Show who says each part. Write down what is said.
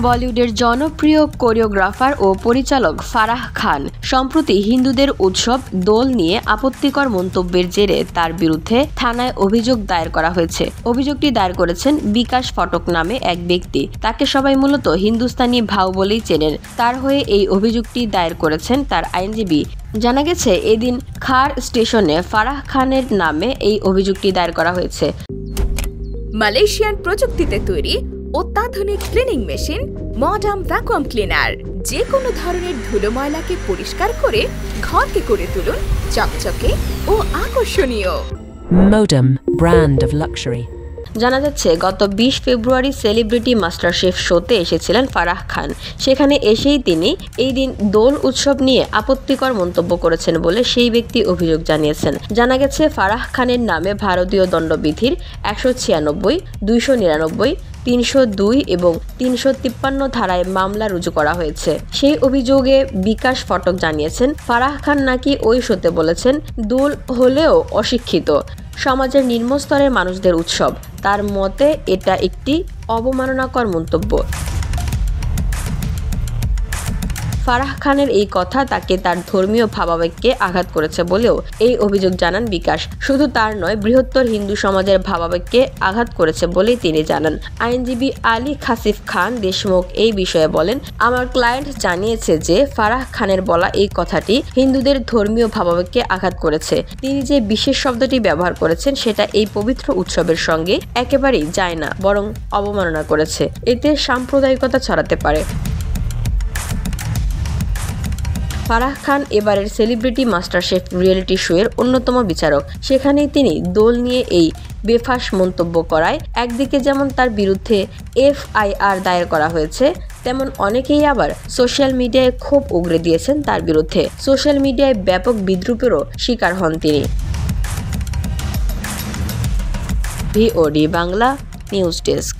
Speaker 1: বলিউডের জনপ্রিয় কোরিওগ্রাফার ও পরিচালক ফারাহ খান সম্প্রতি হিন্দুদের উৎসব দোল নিয়ে আপত্তিকর মন্তব্যের জেরে তার বিরুদ্ধে থানায় অভিযোগ দায়ের করা হয়েছে। অভিযোগটি দায়ের করেছেন বিকাশ ফটক নামে এক ব্যক্তি। তাকে সবাই মূলত হিন্দুস্তানি ভাও বলেই চেনেন। তার হয়ে এই অভিযোগটি দায়ের করেছেন তার আইনজীবী। জানা গেছে, এদিন খার স্টেশনে ফারাহ খানের নামে এই অভিযোগটি দায়ের করা হয়েছে।
Speaker 2: মালয়েশিয়ান প্রযুক্তিতে তৈরি অত্যাধুনিক cleaning machine modern vacuum cleaner যে কোনো ধরনের ধুলো ময়লাকে পরিষ্কার করে ঘরকে করে তুলুন চকচকে ও আকর্ষণীয়।
Speaker 3: Modem, brand of luxury.
Speaker 1: জানা যাচ্ছে, গত 20 ফেব্রুয়ারি সেলিব্রিটি মাস্টার শেফ শোতে এসেছিলেন ফারাহ খান। সেখানে এসেই তিনি এই দিন দোল উৎসব নিয়ে আপত্তিকর মন্তব্য করেছেন বলে সেই ব্যক্তি অভিযোগ জানিয়েছেন। জানা গেছে, ফারাহ খানের নামে ভারতীয় দণ্ডবিধির 196, 299, 302 এবং 353 ধারায় মামলা রুজু করা হয়েছে। সেই অভিযোগে বিকাশ ফটক জানিয়েছেন, ফারাহ খান নাকি ওই শোতে বলেছেন, দোল হলেও অশিক্ষিত সমাজের নিম্নস্তরের মানুষদের উৎসব। তার মতে এটা একটি অবমাননাকর মন্তব্য। ফারাহ খানের এই কথা তাকে তার ধর্মীয় ভাবাবেগকে আঘাত করেছে বলেও এই অভিযোগ জানান বিকাশ। শুধু তার নয়, বৃহত্তর হিন্দু সমাজের ভাবাবেগকে আঘাত করেছে বলেই তিনি জানান। আইনজীবী আলী খাসিফ খান দেশমুখ এই বিষয়ে বলেন, আমার ক্লায়েন্ট জানিয়েছে যে ফারাহ খানের বলা এই কথাটি হিন্দুদের ধর্মীয় ভাবাবেগকে আঘাত করেছে। তিনি যে বিশেষ শব্দটি ব্যবহার করেছেন সেটা এই পবিত্র উৎসবের সঙ্গে একেবারেই যায় না, বরং অবমাননা করেছে। এতে সাম্প্রদায়িকতা ছড়াতে পারে। ফারাহ খান এবারের celebrity master chef reality show এর অন্যতম বিচারক। সেখানেই তিনি দোল নিয়ে এই বেফাঁস মন্তব্য করায় একদিকে যেমন তার বিরুদ্ধে FIR দায়ের করা হয়েছে, তেমন অনেকেই আবার সোশ্যাল মিডিয়ায় ক্ষোভ উগরে দিয়েছেন তার বিরুদ্ধে। সোশ্যাল মিডিয়ায় ব্যাপক বিদ্রূপেরও শিকার হন তিনি। VOD Bangla news desk.